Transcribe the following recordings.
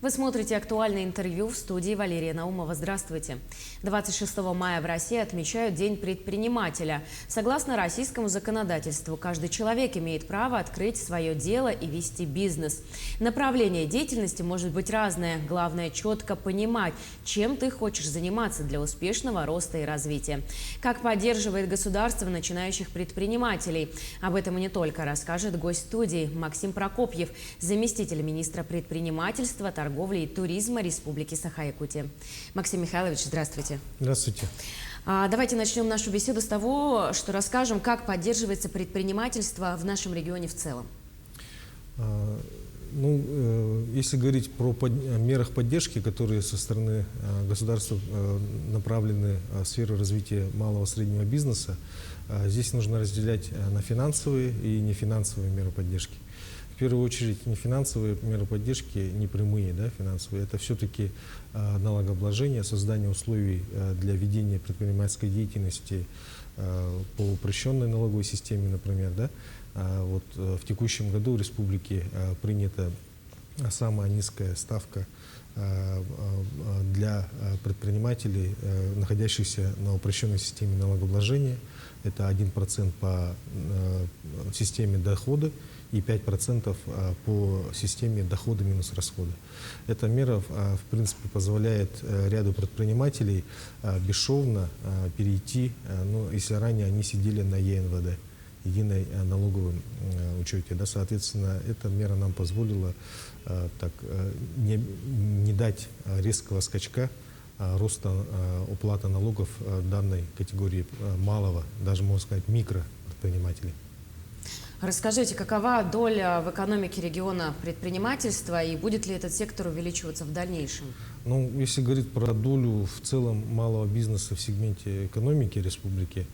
Вы смотрите «Актуальное интервью», в студии Валерия Наумова. Здравствуйте. 26 мая в России отмечают День предпринимателя. Согласно российскому законодательству, каждый человек имеет право открыть свое дело и вести бизнес. Направление деятельности может быть разное. Главное – четко понимать, чем ты хочешь заниматься для успешного роста и развития. Как поддерживает государство начинающих предпринимателей? Об этом и не только расскажет гость студии Максим Прокопьев, заместитель министра предпринимательства, торговли и туризма Республики Саха-Якутия. Максим Михайлович, здравствуйте. Здравствуйте. Давайте начнем нашу беседу с того, что расскажем, как поддерживается предпринимательство в нашем регионе в целом. Если говорить про мерах поддержки, которые со стороны государства направлены в сферу развития малого и среднего бизнеса, здесь нужно разделять на финансовые и нефинансовые меры поддержки. В первую очередь, нефинансовые меры поддержки, не прямые, финансовые, это все-таки налогообложение, создание условий для ведения предпринимательской деятельности по упрощенной налоговой системе, например. В текущем году в республике принята самая низкая ставка для предпринимателей, находящихся на упрощенной системе налогообложения. Это 1% по системе дохода и 5% по системе дохода минус расходы. Эта мера, в принципе, позволяет ряду предпринимателей бесшовно перейти, если ранее они сидели на ЕНВД, единой налоговом учете. Соответственно, эта мера нам позволила не дать резкого скачка роста уплаты налогов данной категории малого, даже можно сказать микропредпринимателей. Расскажите, какова доля в экономике региона предпринимательства и будет ли этот сектор увеличиваться в дальнейшем? Если говорить про долю в целом малого бизнеса в сегменте экономики республики,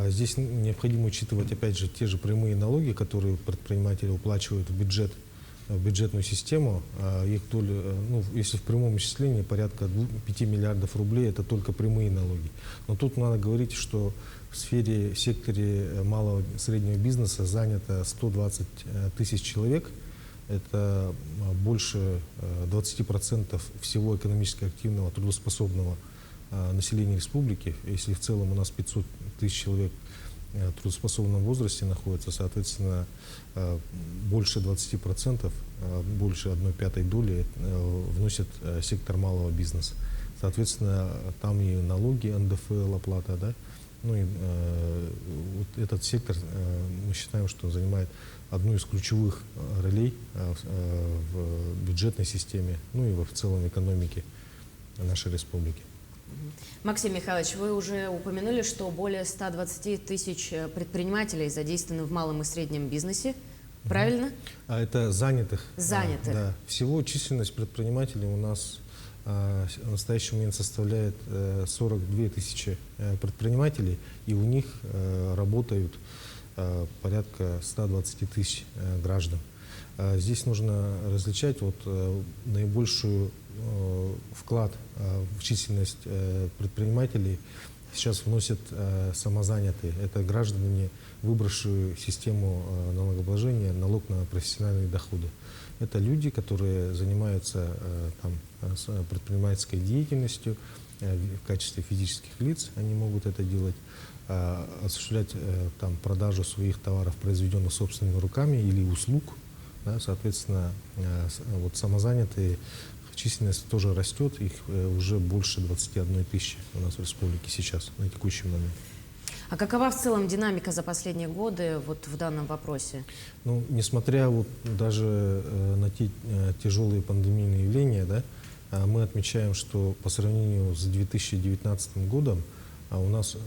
здесь необходимо учитывать, опять же, те же прямые налоги, которые предприниматели уплачивают в бюджетную систему. Их доля, если в прямом исчислении, порядка 5 миллиардов рублей, это только прямые налоги. Но тут надо говорить, что в секторе малого и среднего бизнеса занято 120 тысяч человек. Это больше 20% всего экономически активного трудоспособного населения республики. Если в целом у нас 500 тысяч человек в трудоспособном возрасте находится, соответственно, больше 20%, больше 1/5 доли вносит сектор малого бизнеса. Соответственно, там и налоги, НДФЛ, оплата, этот сектор, мы считаем, что занимает одну из ключевых ролей в бюджетной системе, и в целом экономике нашей республики. Максим Михайлович, вы уже упомянули, что более 120 тысяч предпринимателей задействованы в малом и среднем бизнесе. Правильно? Это занятых. Занятых. Да. Всего численность предпринимателей у нас в настоящий момент составляет 42 тысячи предпринимателей, и у них работают порядка 120 тысяч граждан. Здесь нужно различать наибольший вклад в численность предпринимателей сейчас вносят самозанятые. Это граждане, выбравшие систему налогообложения, налог на профессиональные доходы. Это люди, которые занимаются предпринимательской деятельностью в качестве физических лиц. Они могут это делать, осуществлять продажу своих товаров, произведенных собственными руками или услуг. Соответственно, самозанятые численность тоже растет, их уже больше 21 тысячи у нас в республике сейчас, на текущий момент. А какова в целом динамика за последние годы в данном вопросе? Несмотря даже на те тяжелые пандемийные явления, мы отмечаем, что по сравнению с 2019 годом, у нас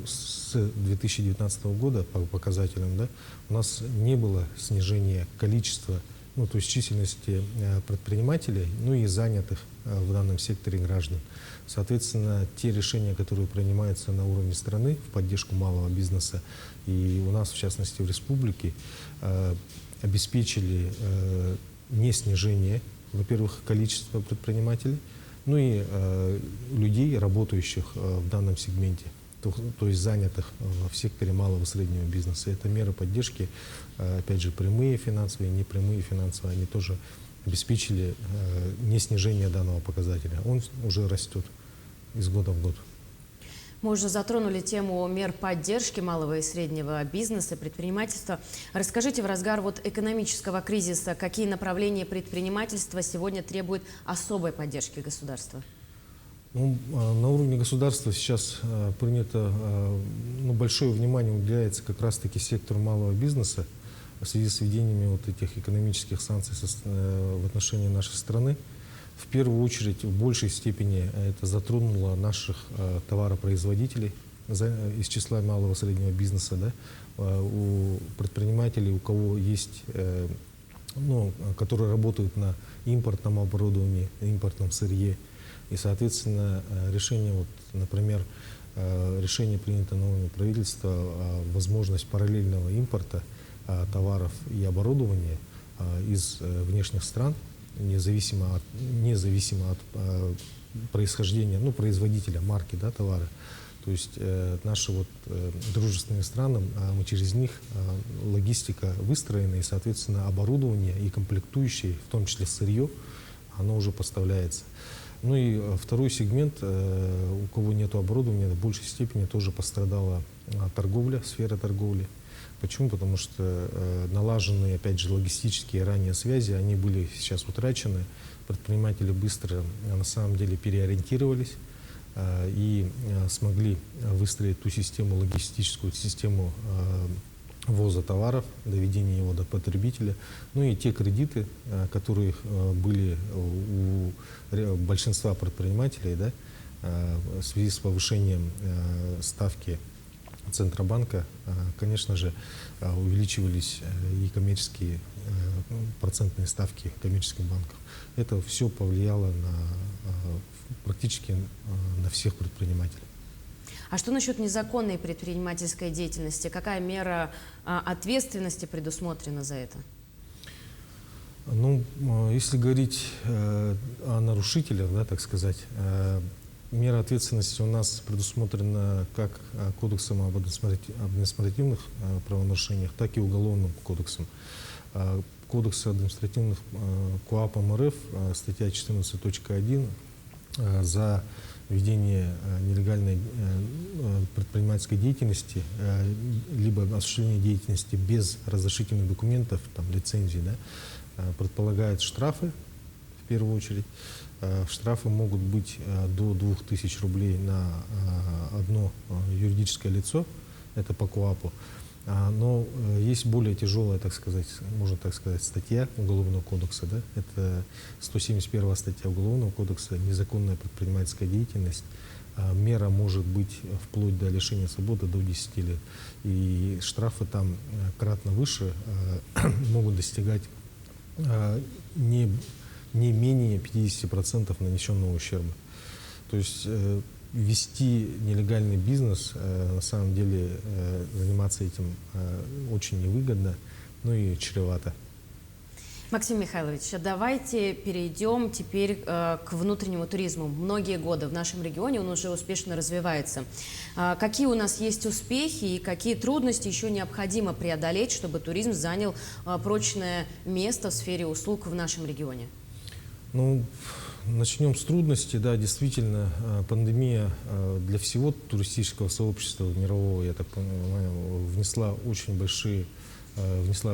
с 2019 года по показателям, у нас не было снижения количества, то есть численности предпринимателей, и занятых в данном секторе граждан. Соответственно, те решения, которые принимаются на уровне страны в поддержку малого бизнеса, и у нас, в частности, в республике, обеспечили не снижение, во-первых, количества предпринимателей, и людей, работающих в данном сегменте, то есть занятых в секторе малого и среднего бизнеса. Это меры поддержки, опять же, прямые финансовые, непрямые финансовые, они тоже обеспечили не снижение данного показателя. Он уже растет из года в год. Мы уже затронули тему мер поддержки малого и среднего бизнеса, предпринимательства. Расскажите в разгар экономического кризиса, какие направления предпринимательства сегодня требуют особой поддержки государства? На уровне государства сейчас принято, большое внимание уделяется как раз-таки сектору малого бизнеса в связи с введением этих экономических санкций в отношении нашей страны. В первую очередь, в большей степени это затронуло наших товаропроизводителей из числа малого и среднего бизнеса, да, у предпринимателей, у кого есть, которые работают на импортном оборудовании, импортном сырье. И, соответственно, решение, например, решение принято на уровне правительства, возможность параллельного импорта товаров и оборудования из внешних стран, независимо от происхождения, производителя, марки, да, товара. То есть наши дружественные страны, мы через них логистика выстроена, и, соответственно, оборудование и комплектующие, в том числе сырье, оно уже поставляется. И второй сегмент, у кого нет оборудования, в большей степени тоже пострадала торговля, сфера торговли. Почему? Потому что налаженные, опять же, логистические ранее связи, они были сейчас утрачены. Предприниматели быстро, на самом деле, переориентировались и смогли выстроить ту систему, логистическую систему ввоза товаров, доведения его до потребителя. И те кредиты, которые были у большинства предпринимателей, да, в связи с повышением ставки Центробанка, конечно же, увеличивались и коммерческие процентные ставки коммерческих банков. Это все повлияло практически на всех предпринимателей. А что насчет незаконной предпринимательской деятельности? Какая мера ответственности предусмотрена за это? Если говорить о нарушителях, да, так сказать, мера ответственности у нас предусмотрена как Кодексом об административных правонарушениях, так и Уголовным кодексом. Кодекс административных КоАПом РФ, статья 14.1, за ведение нелегальной предпринимательской деятельности, либо осуществление деятельности без разрешительных документов, лицензий, да, предполагает штрафы, в первую очередь. Штрафы могут быть до 2000 рублей на одно юридическое лицо, это по КоАПу. Но есть более тяжелая, так сказать, можно так сказать, статья Уголовного кодекса, да? Это 171 статья Уголовного кодекса, незаконная предпринимательская деятельность. Мера может быть вплоть до лишения свободы до 10 лет. И штрафы там кратно выше, могут достигать не менее 50% нанесенного ущерба. То есть вести нелегальный бизнес, на самом деле заниматься этим очень невыгодно, и чревато. Максим Михайлович, давайте перейдем теперь к внутреннему туризму. Многие годы в нашем регионе он уже успешно развивается. Какие у нас есть успехи и какие трудности еще необходимо преодолеть, чтобы туризм занял прочное место в сфере услуг в нашем регионе? Начнем с трудностей. Да, действительно, пандемия для всего туристического сообщества мирового, я так понимаю, внесла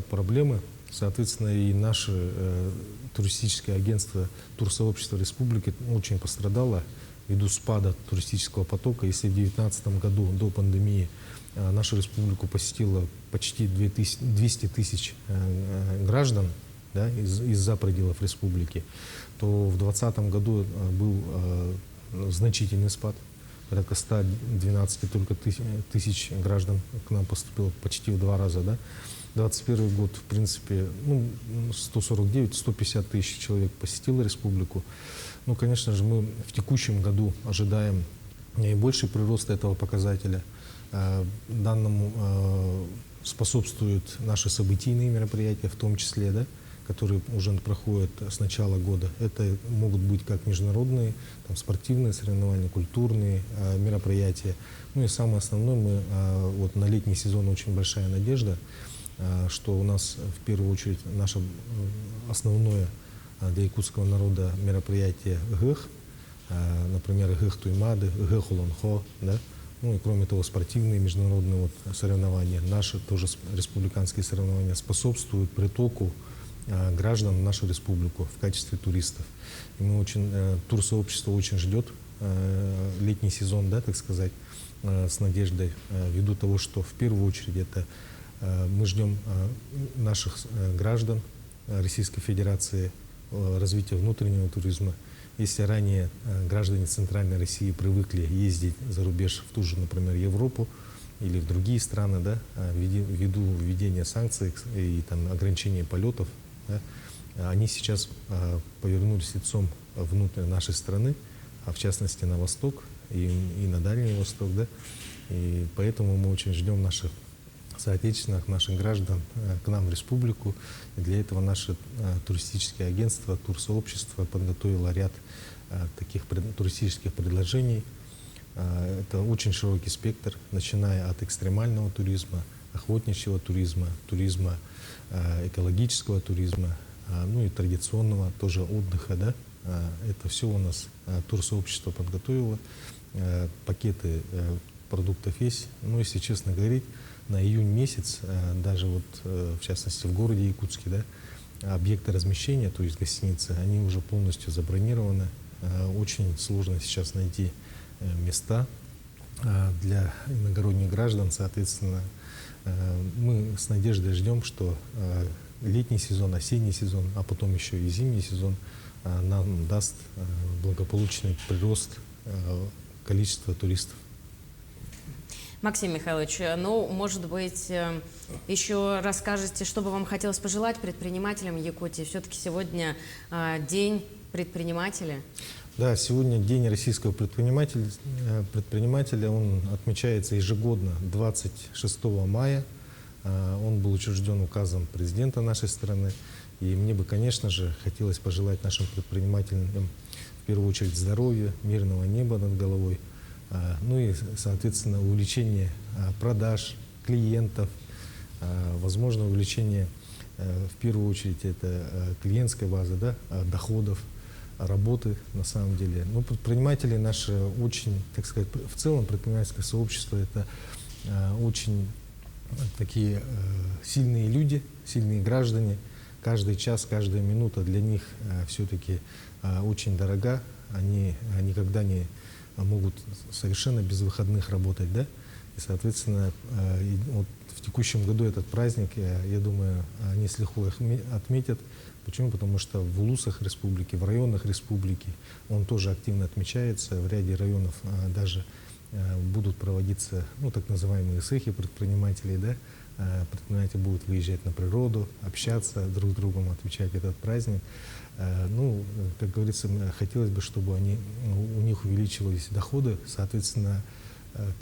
проблемы. Соответственно, и наше туристическое агентство Турсообщество Республики очень пострадало ввиду спада туристического потока. Если в 2019 году до пандемии нашу республику посетило почти 200 тысяч граждан, да, из-за пределов республики, то в 2020 году был значительный спад. Порядка 112 только тысяч граждан к нам поступило, почти в 2 раза. Да? 2021 год, в принципе, 149-150 тысяч человек посетило республику. Конечно же, мы в текущем году ожидаем наибольший прирост этого показателя. Данному способствуют наши событийные мероприятия, в том числе, да, которые уже проходят с начала года. Это могут быть как международные, спортивные соревнования, культурные мероприятия. И самое основное, мы на летний сезон очень большая надежда, что у нас в первую очередь наше основное для якутского народа мероприятия ГЭХ, например, ГЭХ Туймады, ГЭХ Уланхо, да? Ну и кроме того, спортивные международные вот соревнования, наши тоже республиканские соревнования способствуют притоку граждан в нашу республику в качестве туристов. И мы очень, турсообщество очень ждет летний сезон, да, так сказать, с надеждой, ввиду того, что в первую очередь это мы ждем наших граждан Российской Федерации развития внутреннего туризма. Если ранее граждане Центральной России привыкли ездить за рубеж в ту же, например, Европу или в другие страны, да, ввиду введения санкций и там, ограничения полетов, да, они сейчас повернулись лицом внутрь нашей страны, а в частности на восток и на Дальний Восток, да, и поэтому мы очень ждем наших соотечественных, наших граждан к нам в республику. И для этого наше туристическое агентство, турсообщество подготовило ряд таких туристических предложений. Это очень широкий спектр, начиная от экстремального туризма, охотничьего туризма, туризма экологического туризма, ну и традиционного тоже отдыха, да. Это все у нас турсообщество подготовило, пакеты продуктов есть. Ну, если честно говорить, на июнь месяц, даже вот в частности в городе Якутске, да, объекты размещения, то есть гостиницы, они уже полностью забронированы. Очень сложно сейчас найти места для иногородних граждан. Соответственно, мы с надеждой ждем, что летний сезон, осенний сезон, а потом еще и зимний сезон нам даст благополучный прирост количества туристов. Максим Михайлович, ну, может быть, еще расскажете, что бы вам хотелось пожелать предпринимателям Якутии? Все-таки сегодня день предпринимателя. Да, сегодня День российского предпринимателя. Он отмечается ежегодно 26 мая. Он был учрежден указом президента нашей страны. И мне бы, конечно же, хотелось пожелать нашим предпринимателям в первую очередь здоровья, мирного неба над головой. Ну и, соответственно, увеличение продаж, клиентов, возможно, увеличение, в первую очередь, это клиентской базы, да, доходов, работы, на самом деле. Ну, предприниматели наши очень, так сказать, в целом предпринимательское сообщество — это очень такие сильные люди, сильные граждане. Каждый час, каждая минута для них все-таки очень дорога. Они никогда не могут совершенно без выходных работать, да, и, соответственно, вот в текущем году этот праздник, я думаю, они с лихвой отметят. Почему? Потому что в улусах республики, в районах республики он тоже активно отмечается, в ряде районов даже будут проводиться, ну, так называемые сехи предпринимателей, да, предприниматели будут выезжать на природу, общаться друг с другом, отмечать этот праздник. Ну, как говорится, хотелось бы, чтобы у них увеличивались доходы. Соответственно,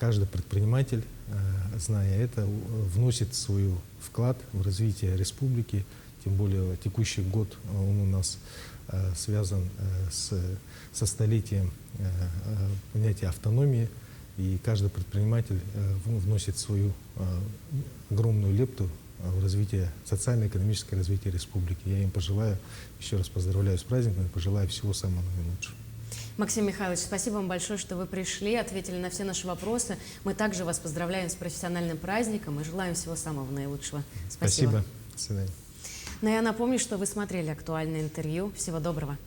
каждый предприниматель, зная это, вносит свой вклад в развитие республики. Тем более текущий год он у нас связан со столетием понятия автономии. И каждый предприниматель вносит свою огромную лепту в развитие, социально-экономическое развитие республики. Я им пожелаю, еще раз поздравляю с праздником, пожелаю всего самого наилучшего. Максим Михайлович, спасибо вам большое, что вы пришли, ответили на все наши вопросы. Мы также вас поздравляем с профессиональным праздником и желаем всего самого наилучшего. Спасибо. До свидания. Но я напомню, что вы смотрели актуальное интервью. Всего доброго.